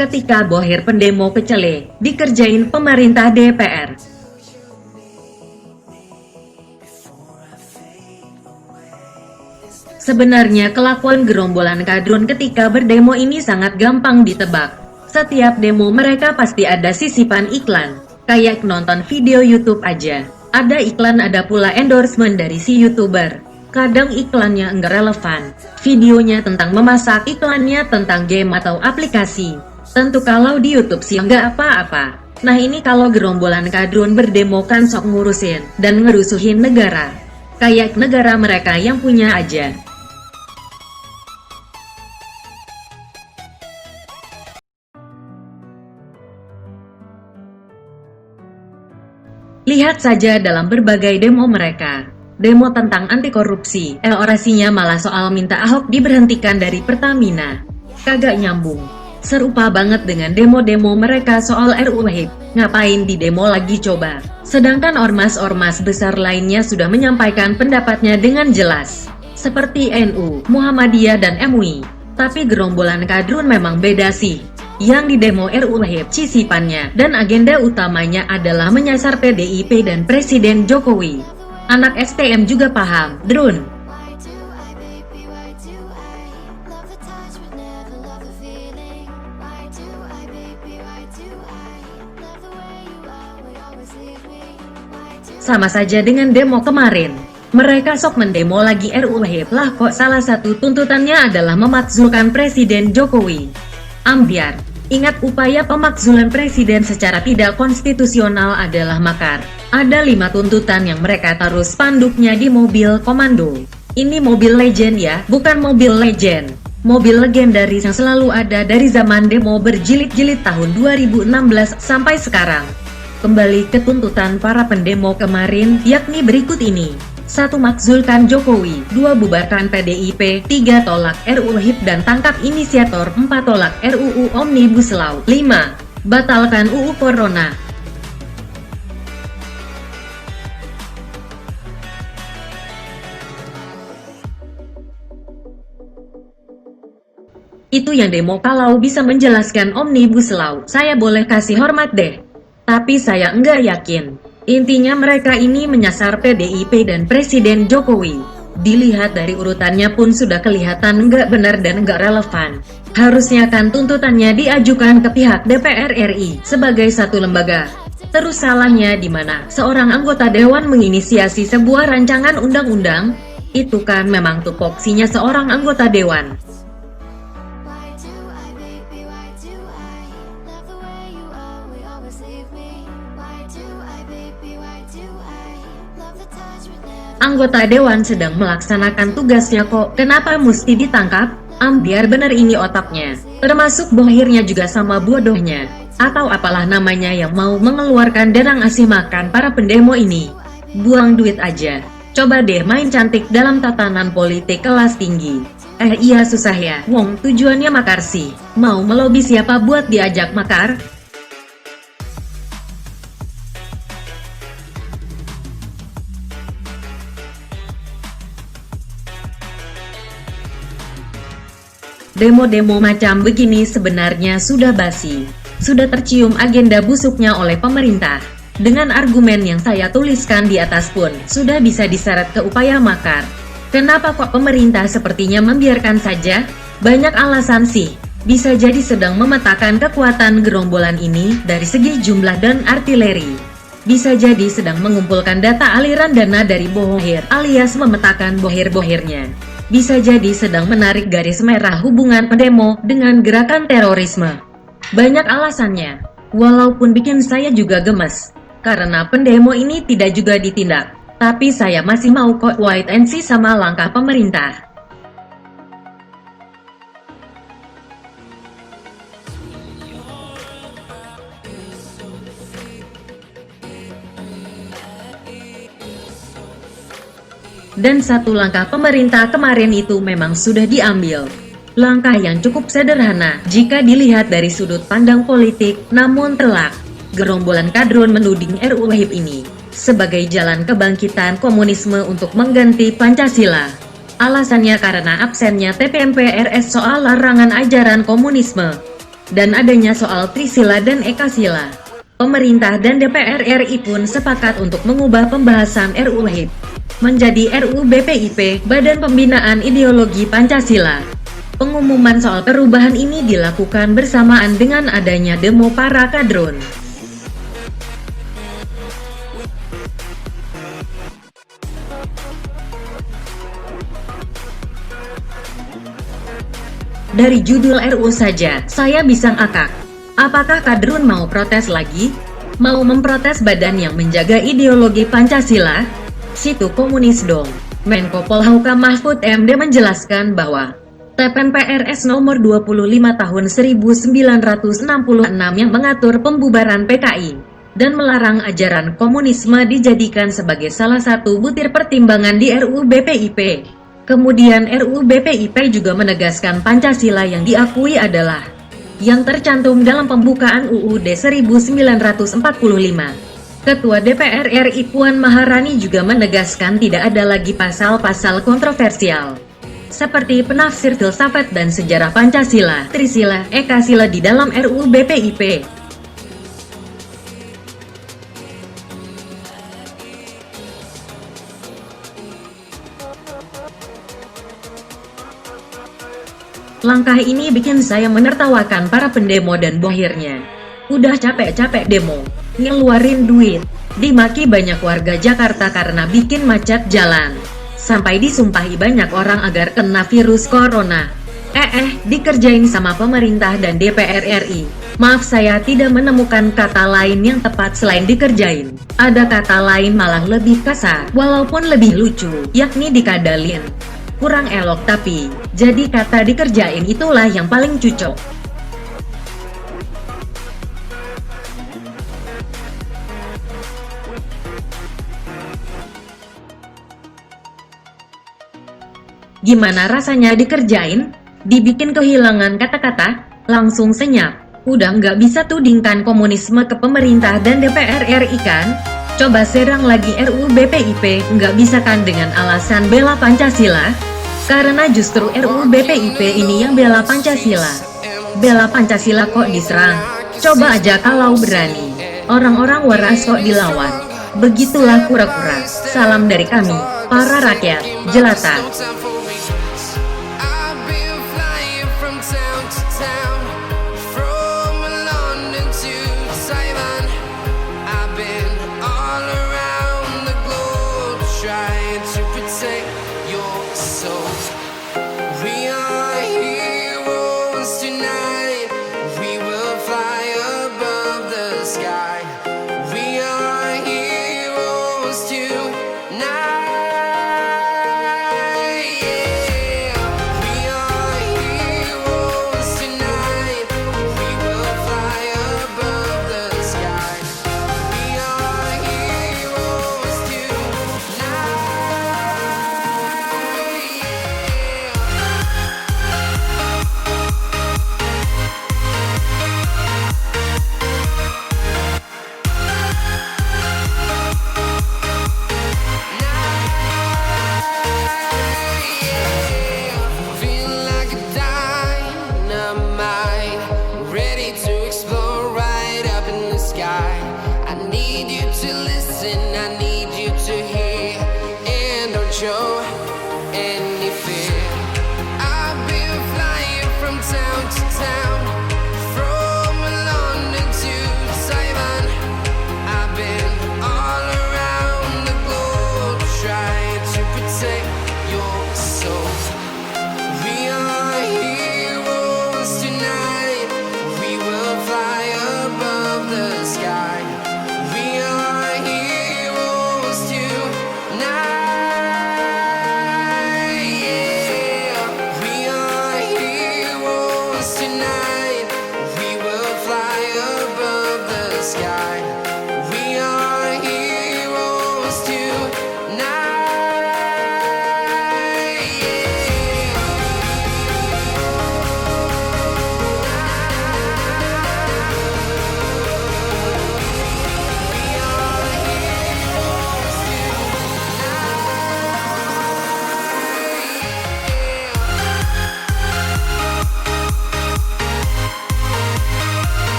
ketika bohir pendemo kecele, dikerjain pemerintah DPR. Sebenarnya kelakuan gerombolan kadrun ketika berdemo ini sangat gampang ditebak. Setiap demo mereka pasti ada sisipan iklan. Kayak nonton video YouTube aja. Ada iklan, ada pula endorsement dari si YouTuber. Kadang iklannya enggak relevan. Videonya tentang memasak, iklannya tentang game atau aplikasi. Tentu kalau di YouTube sih enggak apa-apa. Nah ini kalau gerombolan kadrun berdemo kan sok ngurusin dan ngerusuhin negara. Kayak negara mereka yang punya aja. Lihat saja dalam berbagai demo mereka. Demo tentang anti korupsi, orasinya malah soal minta Ahok diberhentikan dari Pertamina. Kagak nyambung. Serupa banget dengan demo-demo mereka soal RUU HIP. Ngapain di demo lagi coba? Sedangkan ormas-ormas besar lainnya sudah menyampaikan pendapatnya dengan jelas. Seperti NU, Muhammadiyah dan MUI. Tapi gerombolan kadrun memang beda sih. Yang di demo RUU HIP sisipannya dan agenda utamanya adalah menyasar PDIP dan Presiden Jokowi. Anak STM juga paham, Drun. Sama saja dengan demo kemarin. Mereka sok mendemo lagi RUU HIP lah, kok salah satu tuntutannya adalah memakzulkan Presiden Jokowi. Ambiar. Ingat, upaya pemakzulan presiden secara tidak konstitusional adalah makar. Ada 5 tuntutan yang mereka taruh spanduknya di mobil komando. Ini mobil legend ya, bukan mobil legend. Mobil legendaris yang selalu ada dari zaman demo berjilid-jilid tahun 2016 sampai sekarang. Kembali ke tuntutan para pendemo kemarin, yakni berikut ini. 1. Makzulkan Jokowi. 2. Bubarkan PDIP. 3. Tolak RUU HIP dan tangkap inisiator. 4. Tolak RUU Omnibus Law. 5. Batalkan UU Corona. Itu yang demo. Kalau bisa menjelaskan Omnibus Law, saya boleh kasih hormat deh. Tapi saya enggak yakin. Intinya mereka ini menyasar PDIP dan Presiden Jokowi. Dilihat dari urutannya pun sudah kelihatan nggak benar dan nggak relevan. Harusnya kan tuntutannya diajukan ke pihak DPR RI sebagai satu lembaga. Terus salahnya di mana? Seorang anggota dewan menginisiasi sebuah rancangan undang-undang? Itu kan memang tupoksinya seorang anggota dewan. Anggota dewan sedang melaksanakan tugasnya kok, kenapa mesti ditangkap? Ambiar bener ini otaknya. Termasuk bohirnya juga sama bodohnya. Atau apalah namanya yang mau mengeluarkan dana ngasih makan para pendemo ini. Buang duit aja. Coba deh main cantik dalam tatanan politik kelas tinggi. Iya susah ya, wong tujuannya makar sih. Mau melobi siapa buat diajak makar? Demo-demo macam begini sebenarnya sudah basi. Sudah tercium agenda busuknya oleh pemerintah. Dengan argumen yang saya tuliskan di atas pun, sudah bisa diseret ke upaya makar. Kenapa kok pemerintah sepertinya membiarkan saja? Banyak alasan sih. Bisa jadi sedang memetakan kekuatan gerombolan ini dari segi jumlah dan artileri. Bisa jadi sedang mengumpulkan data aliran dana dari bohir alias memetakan bohir-bohirnya. Bisa jadi sedang menarik garis merah hubungan pendemo dengan gerakan terorisme. Banyak alasannya, walaupun bikin saya juga gemes. Karena pendemo ini tidak juga ditindak. Tapi saya masih mau kok wait and see sama langkah pemerintah. Dan satu langkah pemerintah kemarin itu memang sudah diambil. Langkah yang cukup sederhana jika dilihat dari sudut pandang politik, namun telak. Gerombolan kadrun menuding RUU HIP ini sebagai jalan kebangkitan komunisme untuk mengganti Pancasila. Alasannya karena absennya TPMPRS soal larangan ajaran komunisme. dan adanya soal Trisila dan Ekasila. Pemerintah dan DPR RI pun sepakat untuk mengubah pembahasan RUU HIP menjadi RUU BPIP, Badan Pembinaan Ideologi Pancasila. Pengumuman soal perubahan ini dilakukan bersamaan dengan adanya demo para kadrun. Dari judul RUU saja, saya bisa ngakak. Apakah kadrun mau protes lagi? Mau memprotes badan yang menjaga ideologi Pancasila? Situ komunis dong. Menko Polhukam Mahfud MD menjelaskan bahwa TPN-PRS nomor 25 tahun 1966 yang mengatur pembubaran PKI dan melarang ajaran komunisme dijadikan sebagai salah satu butir pertimbangan di RUU BPIP. Kemudian RUU BPIP juga menegaskan Pancasila yang diakui adalah yang tercantum dalam pembukaan UUD 1945. Ketua DPR RI Puan Maharani juga menegaskan tidak ada lagi pasal-pasal kontroversial seperti penafsir filsafat dan sejarah Pancasila, Trisila, Ekasila di dalam RUU BPIP. Langkah ini bikin saya menertawakan para pendemo dan bohirnya. Udah capek-capek demo, ngeluarin duit, dimaki banyak warga Jakarta karena bikin macet jalan, sampai disumpahi banyak orang agar kena virus corona. Dikerjain sama pemerintah dan DPR RI. Maaf, saya tidak menemukan kata lain yang tepat selain dikerjain. Ada kata lain malah lebih kasar, walaupun lebih lucu, yakni dikadalin. Kurang elok tapi, jadi kata dikerjain itulah yang paling cocok. Gimana rasanya dikerjain? Dibikin kehilangan kata-kata, langsung senyap. Udah nggak bisa tudingkan komunisme ke pemerintah dan DPR RI kan? Coba serang lagi RUU BPIP, nggak bisa kan dengan alasan bela Pancasila? Karena justru RUU BPIP ini yang bela Pancasila. Bela Pancasila kok diserang? Coba aja kalau berani. Orang-orang waras kok dilawan. Begitulah kura-kura. Salam dari kami, para rakyat jelata. To protect your soul.